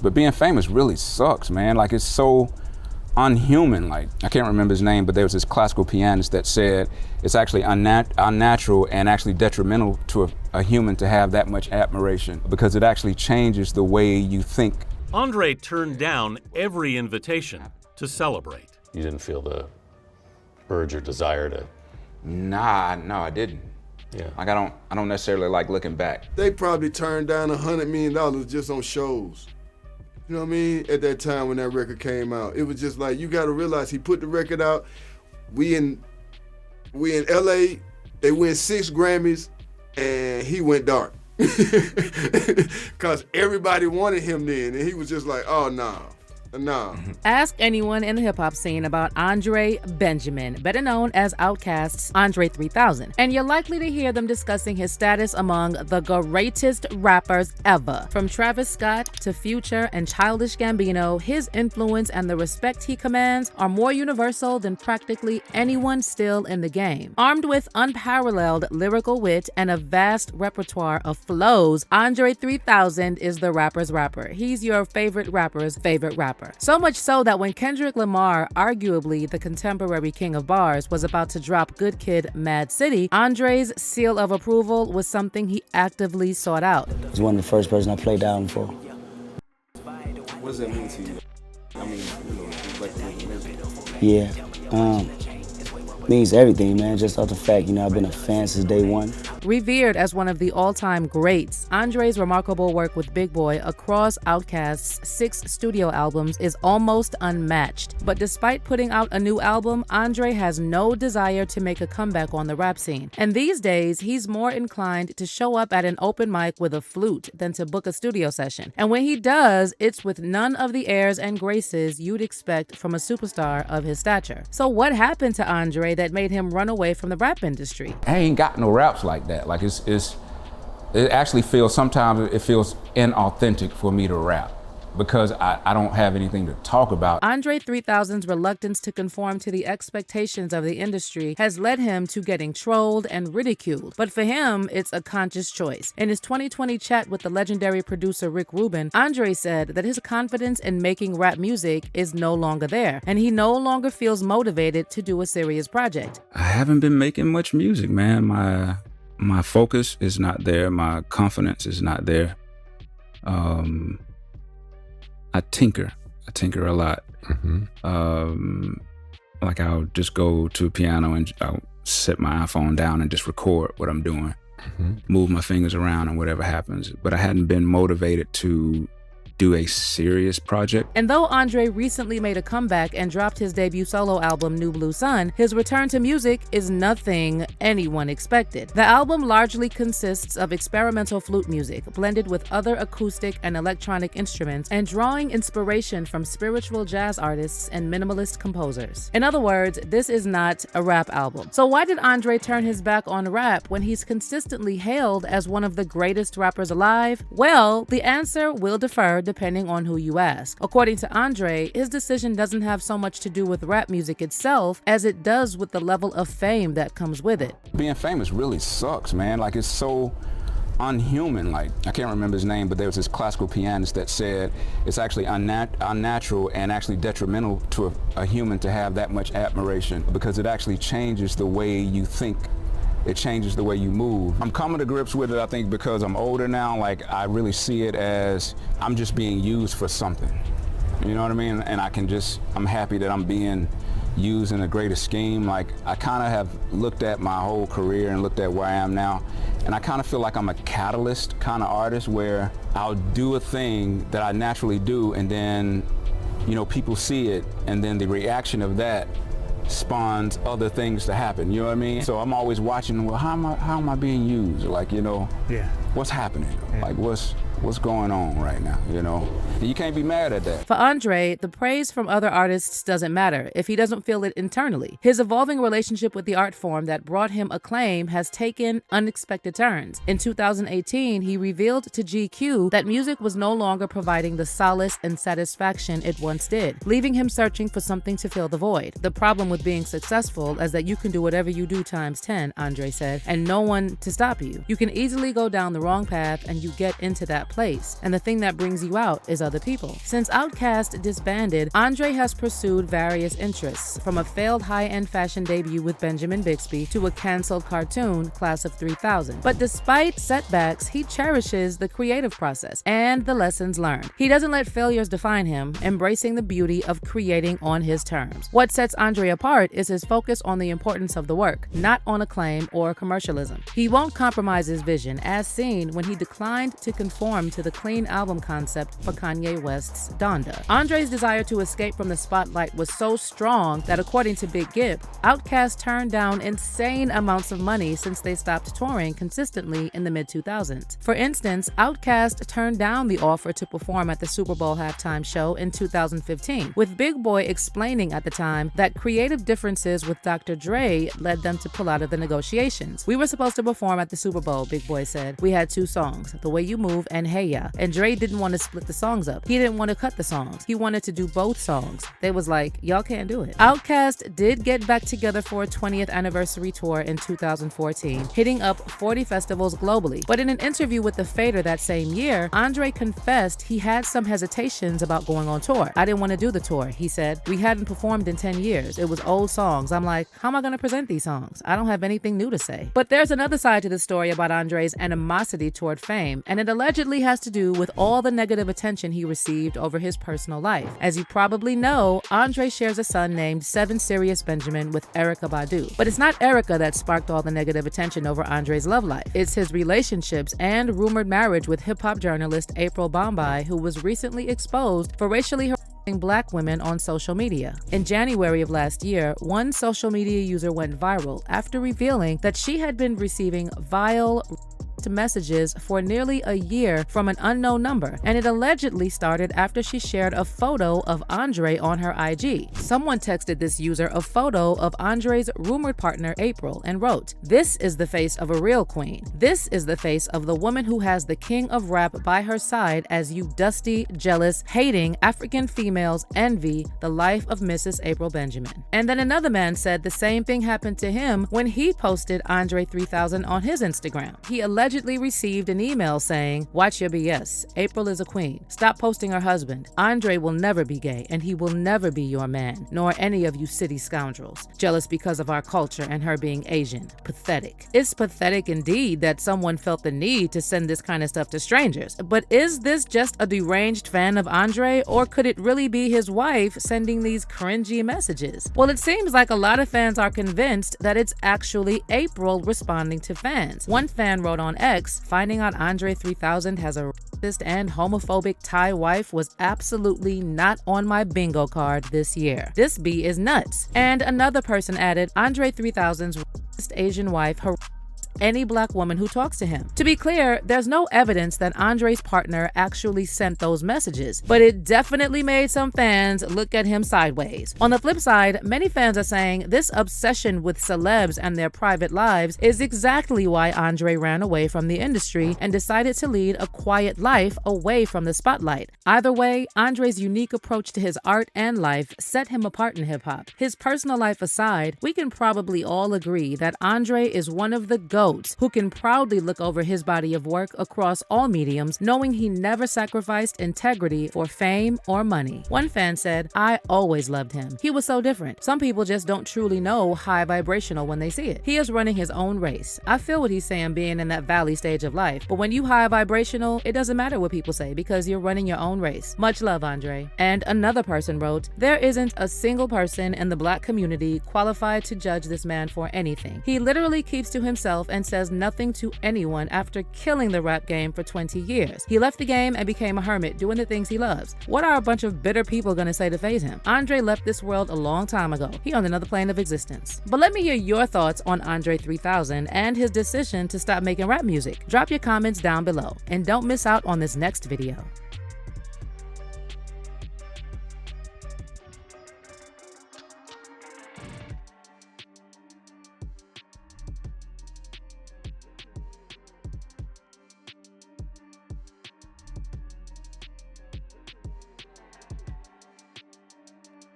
But being famous really sucks, man. Like, it's so unhuman. Like, I can't remember his name, but there was this classical pianist that said it's actually unnatural and actually detrimental to a human to have that much admiration because it actually changes the way you think. Andre turned down every invitation to celebrate. You didn't feel the urge or desire to? No, I didn't. Yeah. Like, I don't necessarily like looking back. They probably turned down $100 million just on shows. You know what I mean? At that time when that record came out, it was just like, you got to realize he put the record out. We in LA, they win 6 Grammys, and he went dark. Because everybody wanted him then, and he was just like, oh, nah. Ask anyone in the hip-hop scene about Andre Benjamin, better known as Outkast's Andre 3000, and you're likely to hear them discussing his status among the greatest rappers ever. From Travis Scott to Future and Childish Gambino, his influence and the respect he commands are more universal than practically anyone still in the game. Armed with unparalleled lyrical wit and a vast repertoire of flows, Andre 3000 is the rapper's rapper. He's your favorite rapper's favorite rapper. So much so that when Kendrick Lamar, arguably the contemporary king of bars, was about to drop Good Kid, m.A.A.d, Andre's seal of approval was something he actively sought out. He's one of the first person I played the album for. What does that mean to you? I mean, Means everything, man. Just off the fact, I've been a fan since day one. Revered as one of the all-time greats, Andre's remarkable work with Big Boy across Outkast's 6 studio albums is almost unmatched. But despite putting out a new album, Andre has no desire to make a comeback on the rap scene. And these days, he's more inclined to show up at an open mic with a flute than to book a studio session. And when he does, it's with none of the airs and graces you'd expect from a superstar of his stature. So what happened to Andre that made him run away from the rap industry? I ain't got no raps like that. Like, it actually feels, sometimes it feels inauthentic for me to rap because I don't have anything to talk about. Andre 3000's reluctance to conform to the expectations of the industry has led him to getting trolled and ridiculed. But for him, it's a conscious choice. In his 2020 chat with the legendary producer Rick Rubin, Andre said that his confidence in making rap music is no longer there, and he no longer feels motivated to do a serious project. I haven't been making much music, man. My focus is not there. My confidence is not there. I tinker a lot. Like, I'll just go to a piano and I'll set my iPhone down and just record what I'm doing, move my fingers around and whatever happens. But I hadn't been motivated to do a serious project. And though Andre recently made a comeback and dropped his debut solo album, New Blue Sun, his return to music is nothing anyone expected. The album largely consists of experimental flute music, blended with other acoustic and electronic instruments, and drawing inspiration from spiritual jazz artists and minimalist composers. In other words, this is not a rap album. So why did Andre turn his back on rap when he's consistently hailed as one of the greatest rappers alive? Well, the answer will differ depending on who you ask. According to Andre, his decision doesn't have so much to do with rap music itself as it does with the level of fame that comes with it. Being famous really sucks, man. Like, it's so unhuman. Like, I can't remember his name, but there was this classical pianist that said it's actually unnatural and actually detrimental to a human to have that much admiration because it actually changes the way you think. It changes the way you move. I'm coming to grips with it, I think, because I'm older now. Like, I really see it as I'm just being used for something. You know what I mean? And I'm happy that I'm being used in a greater scheme. Like, I kind of have looked at my whole career and looked at where I am now, and I kind of feel like I'm a catalyst kind of artist where I'll do a thing that I naturally do, and then, people see it, and then the reaction of that spawns other things to happen, you know what I mean? So I'm always watching, well, how am I being used? Like, what's happening? Like, what's going on right now, And you can't be mad at that. For Andre, the praise from other artists doesn't matter if he doesn't feel it internally. His evolving relationship with the art form that brought him acclaim has taken unexpected turns. In 2018, he revealed to GQ that music was no longer providing the solace and satisfaction it once did, leaving him searching for something to fill the void. The problem with being successful is that you can do whatever you do times 10, Andre said, and no one to stop you. You can easily go down the wrong path and you get into that that place, and the thing that brings you out is other people. Since Outkast disbanded, Andre has pursued various interests, from a failed high-end fashion debut with Benjamin Bixby to a canceled cartoon, Class of 3000. But despite setbacks, he cherishes the creative process and the lessons learned. He doesn't let failures define him, embracing the beauty of creating on his terms. What sets Andre apart is his focus on the importance of the work, not on acclaim or commercialism. He won't compromise his vision, as seen when he declined to conform to the clean album concept for Kanye West's Donda. Andre's desire to escape from the spotlight was so strong that, according to Big Gip, Outkast turned down insane amounts of money since they stopped touring consistently in the mid-2000s. For instance, Outkast turned down the offer to perform at the Super Bowl halftime show in 2015, with Big Boy explaining at the time that creative differences with Dr. Dre led them to pull out of the negotiations. "We were supposed to perform at the Super Bowl," Big Boy said. "We had two songs, The Way You Move and Hey Ya, and Dre didn't want to split the songs up. He didn't want to cut the songs. He wanted to do both songs. They was like, y'all can't do it." Outkast did get back together for a 20th anniversary tour in 2014, hitting up 40 festivals globally. But in an interview with The Fader that same year, Andre confessed he had some hesitations about going on tour. "I didn't want to do the tour," he said. "We hadn't performed in 10 years. It was old songs. I'm like, how am I going to present these songs? I don't have anything new to say." But there's another side to the story about Andre's animosity toward fame, and it allegedly has to do with all the negative attention he received over his personal life. As you probably know, Andre shares a son named Seven Sirius Benjamin with Erykah Badu. But it's not Erykah that sparked all the negative attention over Andre's love life. It's his relationships and rumored marriage with hip-hop journalist April Bombay, who was recently exposed for racially harassing Black women on social media. In January of last year, one social media user went viral after revealing that she had been receiving vile messages for nearly a year from an unknown number, and it allegedly started after she shared a photo of Andre on her IG. Someone texted this user a photo of Andre's rumored partner April and wrote, "This is the face of a real queen. This is the face of the woman who has the king of rap by her side as you dusty, jealous, hating African females envy the life of Mrs. April Benjamin." And then another man said the same thing happened to him when he posted Andre 3000 on his Instagram. He allegedly received an email saying, "Watch your BS. April is a queen. Stop posting her husband. Andre will never be gay, and he will never be your man, nor any of you city scoundrels. Jealous because of our culture and her being Asian. Pathetic." It's pathetic indeed that someone felt the need to send this kind of stuff to strangers. But is this just a deranged fan of Andre, or could it really be his wife sending these cringy messages? Well, it seems like a lot of fans are convinced that it's actually April responding to fans. One fan wrote on X, "Finding out Andre 3000 has a racist and homophobic Thai wife was absolutely not on my bingo card this year. This bee is nuts." And another person added, "Andre 3000's racist Asian wife any Black woman who talks to him." To be clear, there's no evidence that Andre's partner actually sent those messages, but it definitely made some fans look at him sideways. On the flip side, many fans are saying this obsession with celebs and their private lives is exactly why Andre ran away from the industry and decided to lead a quiet life away from the spotlight. Either way, Andre's unique approach to his art and life set him apart in hip-hop. His personal life aside, we can probably all agree that Andre is one of the GOATs who can proudly look over his body of work across all mediums, knowing he never sacrificed integrity for fame or money. One fan said, "I always loved him. He was so different. Some people just don't truly know high vibrational when they see it. He is running his own race. I feel what he's saying being in that valley stage of life, but when you high vibrational, it doesn't matter what people say because you're running your own race. Much love, Andre." And another person wrote, "There isn't a single person in the Black community qualified to judge this man for anything. He literally keeps to himself and says nothing to anyone after killing the rap game for 20 years. He left the game and became a hermit doing the things he loves. What are a bunch of bitter people gonna say to faze him? Andre left this world a long time ago. He on another plane of existence." But let me hear your thoughts on Andre 3000 and his decision to stop making rap music. Drop your comments down below and don't miss out on this next video.